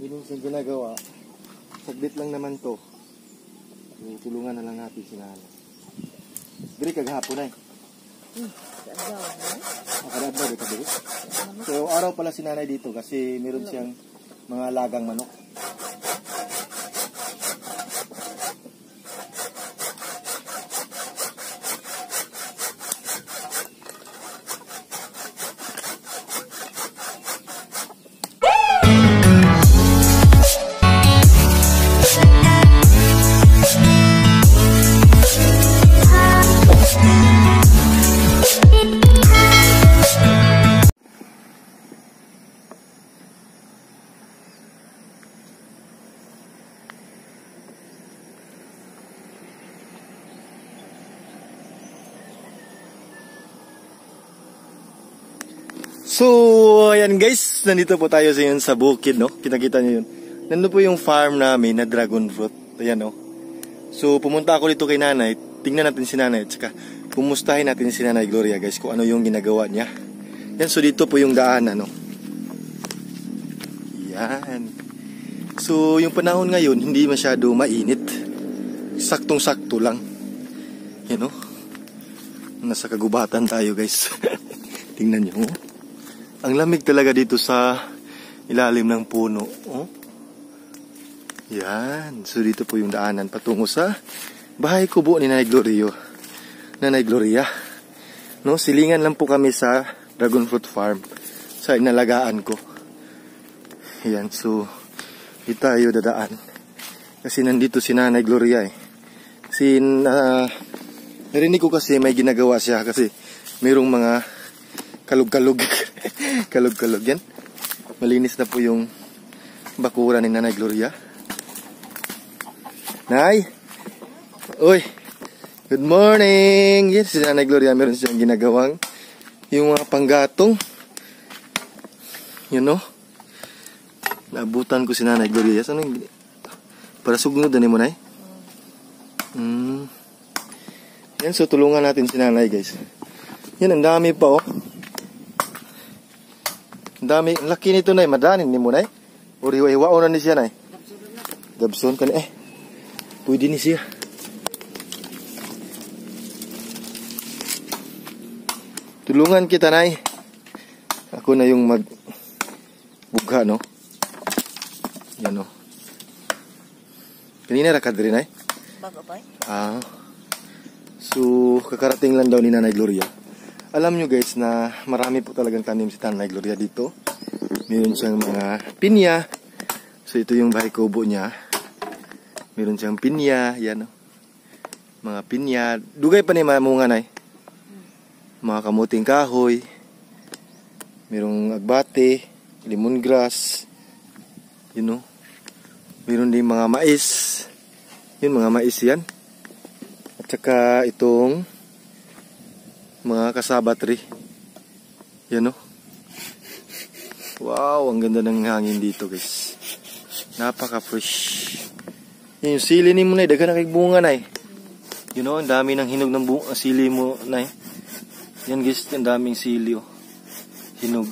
Yun yung ginagawa. Saglit lang naman to. Tulungan na lang natin si nanay. Diri kagahapon ay. Akadadlaw dito diri. So araw pala si nanay dito kasi meron siyang mga lagang manok. So, ayan guys, nandito po tayo sa bukid, no? Kita-kita nyo yun. Nandito po yung farm namin na dragon fruit. Ayan, no? So, pumunta ako dito kay nanay. Tingnan natin si nanay. At saka, kumustahin natin si nanay Gloria, guys, kung ano yung ginagawa niya. Yan, so dito po yung daanan, no? Yan. So, yung panahon ngayon, hindi masyado mainit. Saktong-sakto lang. Yan, no? Nasa kagubatan tayo, guys. Tingnan nyo, oh. Ang lamig talaga dito sa ilalim ng puno. Oh. Yan. So dito po yung daanan patungo sa bahay kubo ni Nanay Gloria. Nanay Gloria. No, silingan lang po kami sa dragon fruit farm sa inalagaan ko. Yan. So dito tayo dadaan. Kasi nandito si Nanay Gloria eh. Kasi narinig ko kasi may ginagawa siya kasi mayroong mga kalug-kalug. Kalug-kalug yan. Malinis na po yung bakura ni Nanay Gloria. Nay! Uy! Good morning! Yes, si Nanay Gloria meron siyang ginagawang yung mga panggatong. You know? Naabutan ko si Nanay Gloria. Ano yung... Para sugnod na mo, Nay? Yan, so tulungan natin si Nanay, guys. Yan, ang dami pa, oh. Dami, laki nito na madanin ni mo na uriwa-iwao na ni siya na Gabson ka na pwede ni siya. Tulungan kita na ako na yung magbugha, no? Yan, no? Kanina rakad rin bago pa so kakarating lang daw ni Nanay Gloria. Alam nyo guys na marami po talagang tanim si Nanay Gloria dito. Meron siyang mga pinya. So ito yung bahay kubo niya. Meron siyang pinya. Yan o. Mga pinya. Dugay pa ni mamunga na mga kamuting kahoy. Merong agbate. Lemongrass. You know. Meron din mga mais. Yun mga mais yan. At saka itong mga kasaba tree. Yan o. Wow, ang ganda ng hangin dito guys. Napaka-fresh. Yan yung sili ni mo na daga na kay bunga na You know, ang dami ng hinog ng sili mo na Yan guys, ang daming sili oh. Hinog.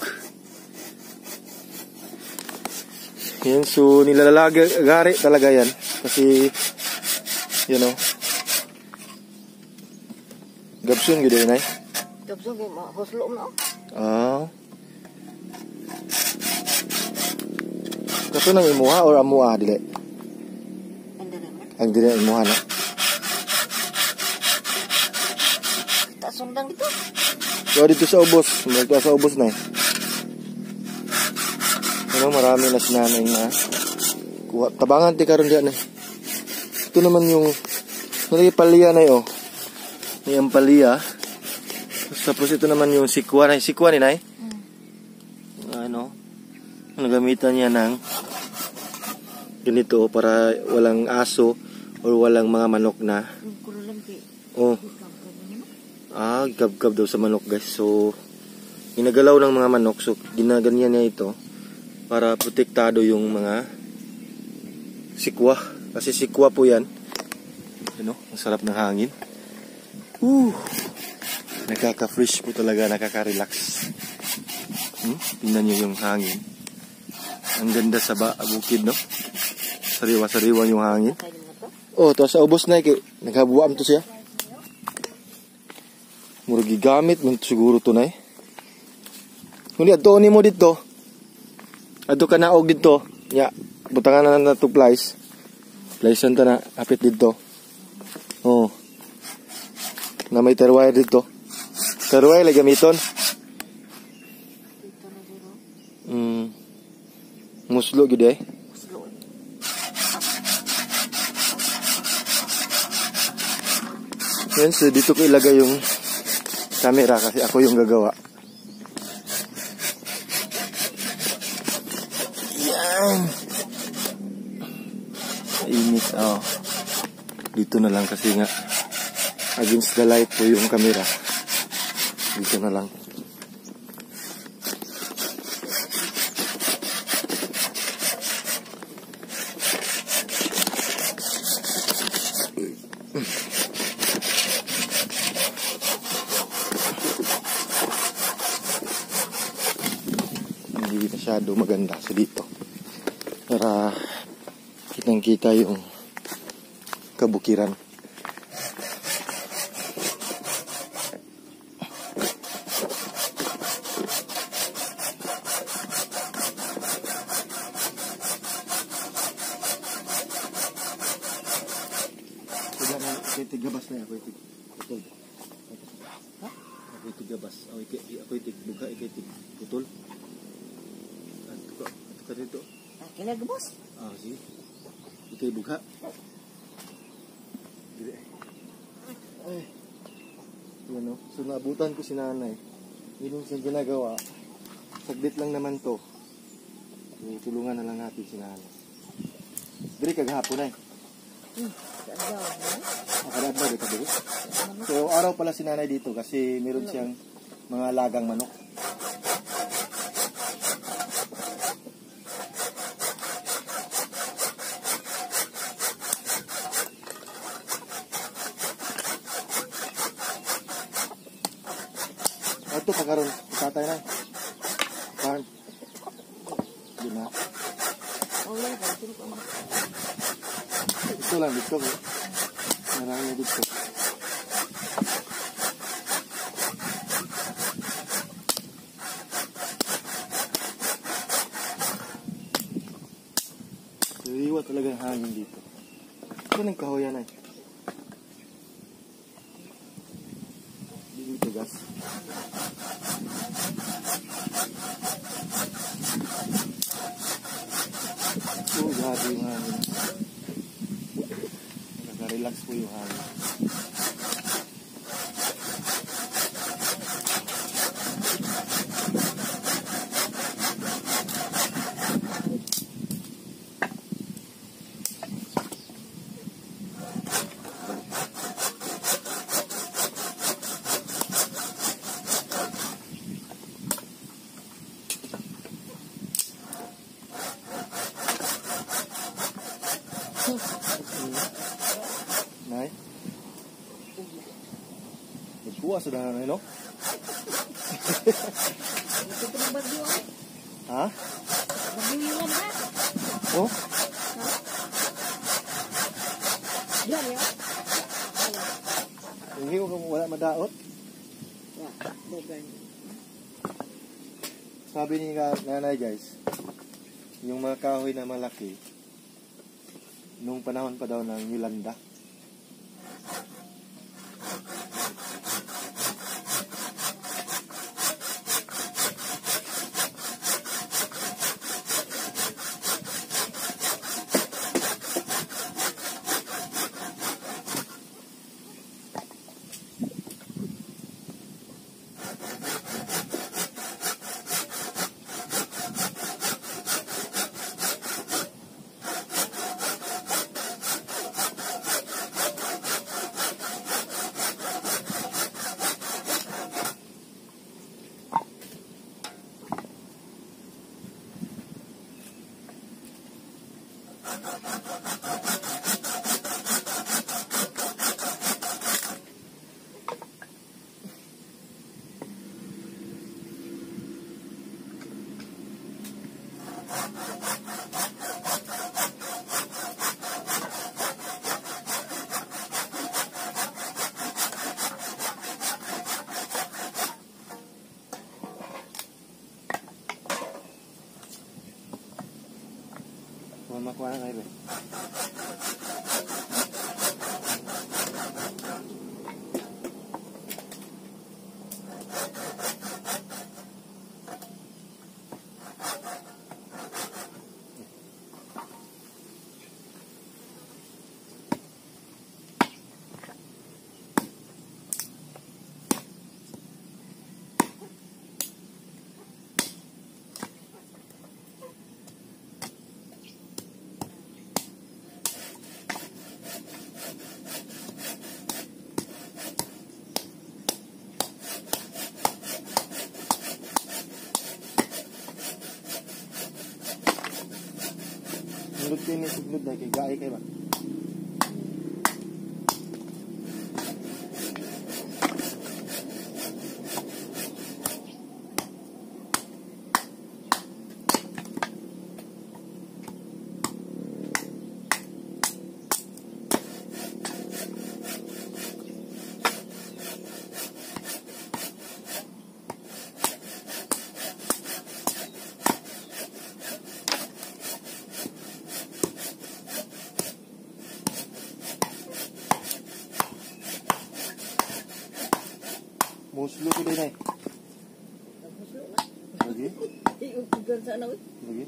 Yan, so nilalagari talaga yan. Kasi, you know, gabsun gede na gabsun gede hoslo mo kato nang imuha or amuha dili ang dili imuha na tak sundang dito so dito sa ubos na ano marami na sinanay na kuha tabangan ti karon diyan ito naman yung nalipalian na oh. Yung palia. Tapos ito naman yung sikwa. Sikwa ni Nay? Ano? Nagamitan niya ng ganito para walang aso or walang mga manok na. Oh. Gab-gab daw sa manok guys. So, ginagalaw ng mga manok. So, ginaganyan niya ito para protektado yung mga sikwa. Kasi sikwa po yan. Ano? Ang sarap ng hangin. Nakaka-fresh po talaga, nakaka-relax. Tingnan nyo yung hangin. Ang ganda sa bukid, no? Sariwa-sariwa yung hangin. Kaya din na to. Oh, to sa ubos na kay naghabuam to siya. Murag gigamit man siguro to nay. Kundi adto ni mo dito. Adto ka naog dito. Ya, butangan na to plies. Pliesen ta na apit dito. Oh. Na may terwire dito. Terwire lagi gamiton. Dito na dito. Muslo gid eh. Huslo. Yan, so dito ko ilagay yung camera kasi ako yung gagawa. Yan. Init, oh. Dito na lang kasi nga against the light po yung camera. Dito na lang. Hindi masyado maganda sa dito. Para kitang-kita yung kabukiran. Ako'y tigabas na ako'y putol. Ako'y tigabas. Ako'y tigbuga, ako'y tigputol. Ato ka dito. Kilag boss. Sige. Ako'y buga. Ay. Yan o. So naabutan ko si nanay. Yun yung siyang ginagawa. Saglit lang naman to. So, tulungan na lang natin si nanay. Diri kaghapon ay. Akarad ba dito dito? So araw pala si nanay dito kasi meron siyang mga lagang manok. Ito pagkaroon, tatay na. Farm. Yun na. Ito lang dito. Marami dito. Sariwa talaga ang hangin dito. Ito ng kahoyan ay. Dito gas. Oh, grabe yung hangin. Nakaka-relax po yung hangin. Nay? Nagkuha sa dahan no? Ito ko ng bagyo. Ha? Bagyo yan ha. Oh? Yan yan. Hindi ko wala madaot. Sabi ni nanay guys, yung mga kahoy na malaki, nung panahon pa daw ng Yolanda. Makuha na kayo. Suglod kayo ni suglod na kay gaay kayo ba? Muslo ko din ay. Muslo na. Lagi? Iupugan sa ano eh. Lagi?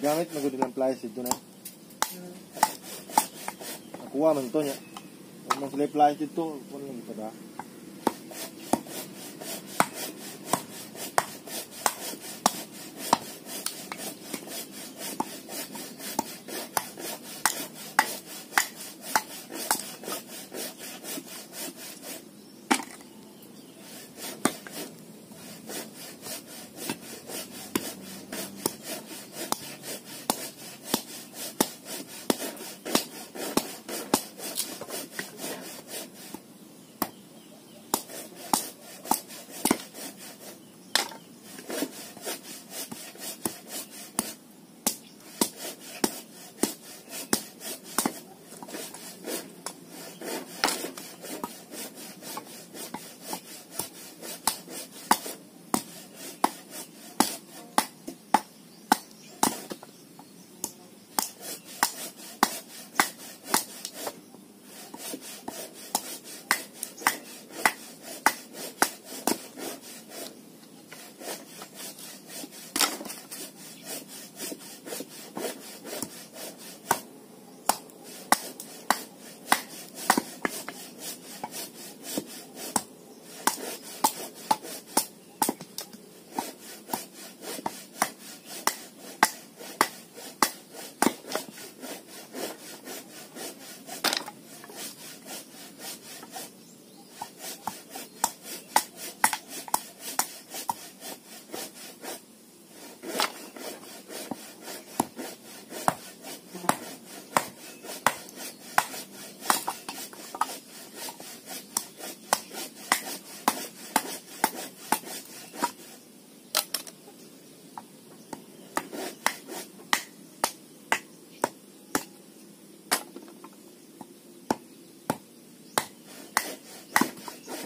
Gamit magud lang pliers dito na. Nakuha man to nya. Kung man sila pliers dito, kung lang ito ba?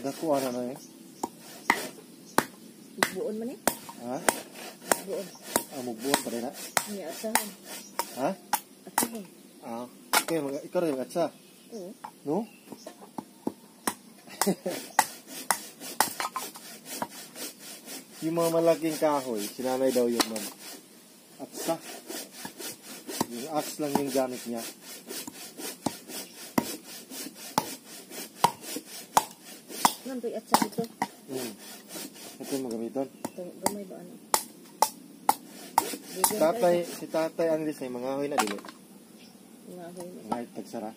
Dako ano na eh? Buon man eh. Ha? Buon. Mugbuon pa rin ha? May asahan. Ha? Asahan. Okay, ikaw rin atsa. Oo. No? Yung mga malaking kahoy, sinanay daw yung atsa. Yung axe lang yung gamit niya. Nantoy at sa dito. Ito yung magamiton. Ito, gamay ba ano? Si tatay ang disay mga hoy na dili. Mga hoy na. Mga tagsara.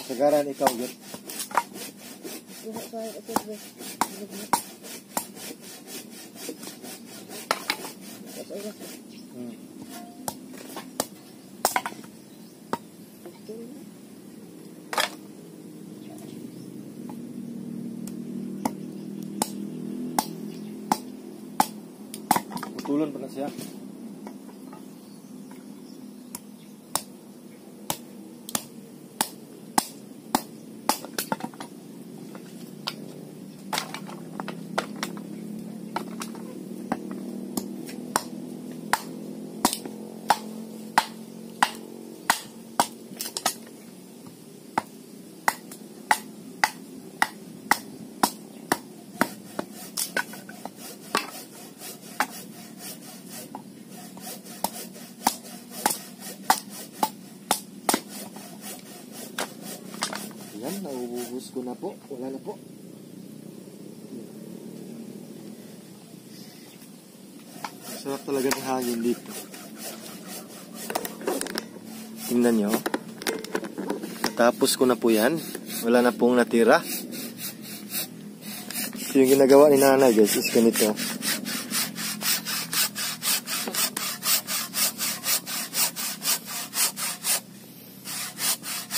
Sagaran ikaw gyud. Buha sa ito bes. Putulon pa na siya. Yan, nauubos ko na po. Wala na po. Sarap talaga ng hangin dito. Tingnan nyo. Natapos ko na po yan. Wala na pong natira. So, yung ginagawa ni nanay guys is ganito.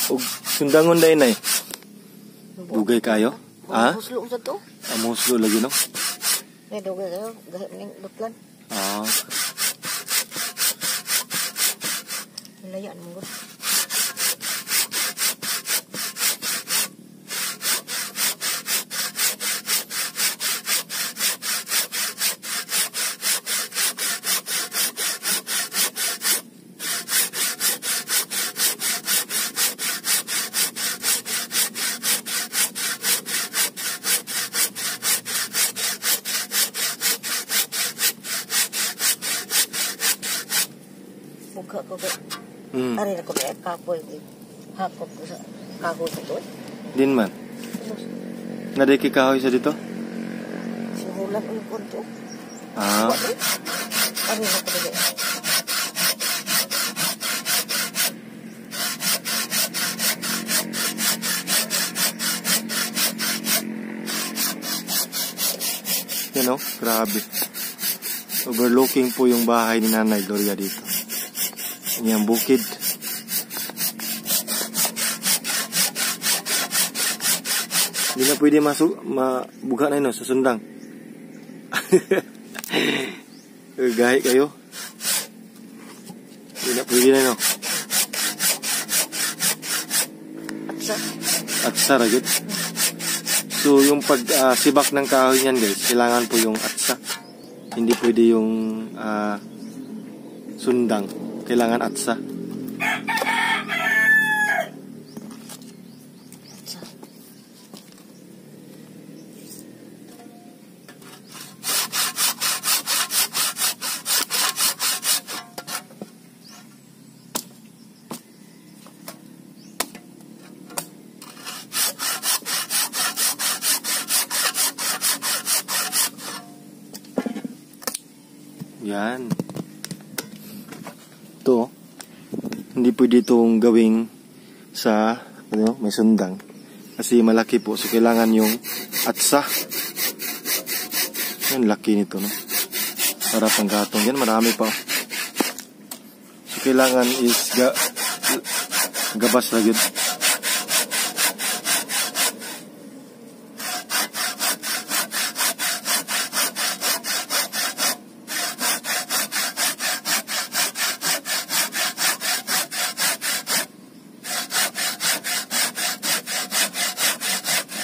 Og sundangon day nay. Dugay kayo? Ha? Muslo sa to. Amuslo lagi no? May dugay kayo. Gahit ng duklan. Ah. Nilayaan mo. Buka ko ba? Ari na ko ba kapoy ko. Hakot ko sa kahoy ko doon. Din man. Naday kikahoy sa dito? Simulan ko yung konto. Ah. Ari na ko ba? You know, grabe. Overlooking po yung bahay ni Nanay Gloria dito. Yan bukid. Hindi na pwede mabuga na yun, susundang. Gahi kayo. Hindi na pwede na yun. Atsa ragit. So yung sibak ng kahoy niyan guys, kailangan po yung atsa. Hindi pwede yung sundang. Kailangan atsa. Yan. Ito, hindi pwede itong gawing sa may sundang. Kasi malaki po. So, kailangan yung atsa. Yan, laki nito, no? Para pang gatong. Yan, marami pa. So, kailangan is gabas lagi.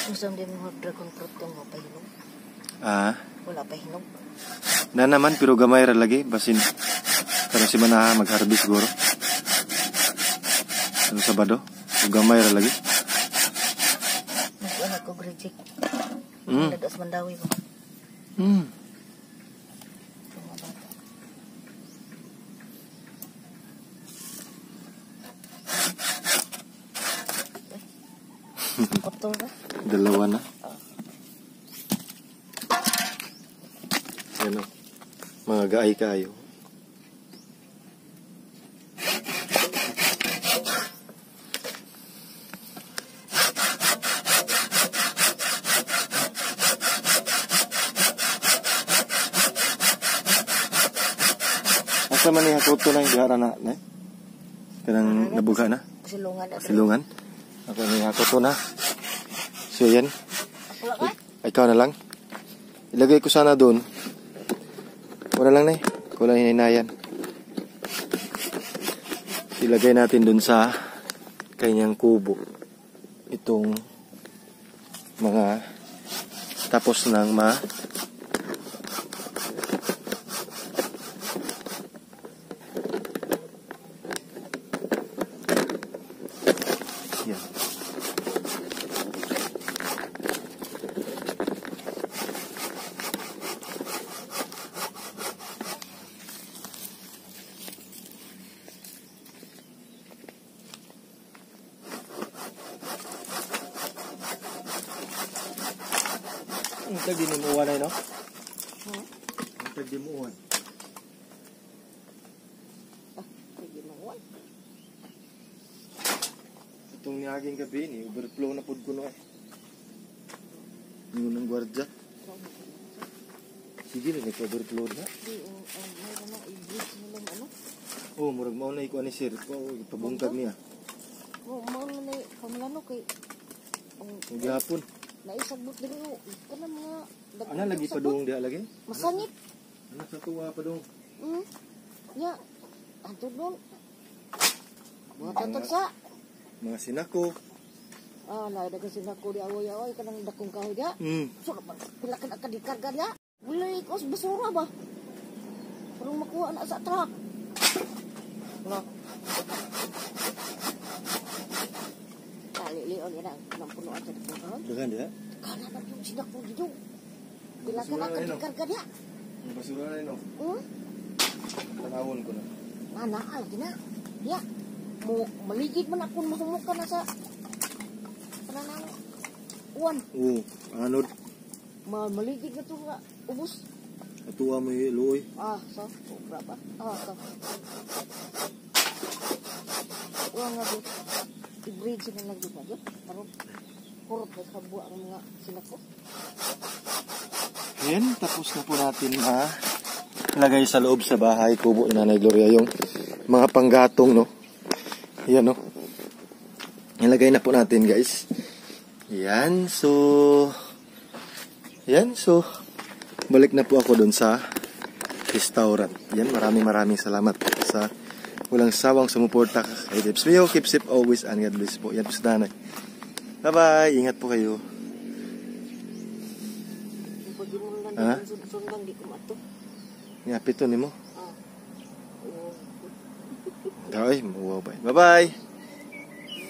Gusto din mo dragon fruit kung mapahinog. Ah? Wala pa hinog. Na naman, pero gamay ra lagi. Basin, pero si Manaha mag-harvest siguro. Sa Sabado. So, gamay ra lagi. Nag-anak ko grejik. Nadas mandawi ko. Otol ba? Dalawa na. Yan o. Mga gaay kayo. Asa man niya kuto na yung gihara na? Kanang nabuga na? Silungan na. Silungan? Ako niya kuto na. So yan. Wala ka? Ikaw na lang. Ilagay ko sana doon. Wala lang na eh. Kulang hinaynayan. Ilagay natin doon sa kanyang kubo. Itong mga tapos ng yan. Ang tagdi mo uwan ay no? Ang tagdi mo uwan. Sige mo. Itong niyaging gabi ni overflow na pod kuno eh. Yung nang gwardiya. Sige na nag-overflow na. Mayroon na i-bridge mo lang ano. Oh, murag mao na iko ani sir. Pabungkag niya. Mauna na pamlano kay Ang gihapon. naisagbot diri o kana mga Ana lagi pa dong diha lagi? masangit. Anak sa tuwa pa dong. Ya. Antud nun. Mga tatag sa. Mga sinako. Na dagan sinako di awoy-awoy kanang dakong kahoy dia. So pila ka nakadikarga dia. Bulay ko sa basura ba? Parang makuha na sa truck. No. Lion yan ang punuan sa dakong kahoy. Dagan diha? Kana na yung sinako dito. Pila ka nakadikarga dia. Ang basura na no. Tanawon ko na. Lagi na. Ya. Maligid man akong mahumok ka na sa kanang uwan. Oo, anod. Maligid na ito nga ubos. Atuwa mo yung luoy. So. Sobra ba? So. Uwan nga dito. I-bridge na lang dito. Parang kurot na kabuha ang mga sinako. Ayan, tapos na po natin lagay sa loob sa bahay kubo ni Nanay Gloria yung mga panggatong, no? Ayan, no? Ilagay na po natin, guys. Ayan, so balik na po ako dun sa restaurant. Ayan, maraming salamat sa walang sawang sumuporta kay Tips Mio. Keep safe always and God bless po. Yan po sa Nanay. Bye-bye. Ingat po kayo. Sundan di ko mato. Ngapito ni mo. Ay, bye-bye.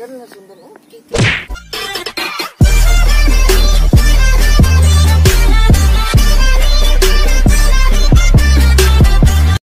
Dan na sundan.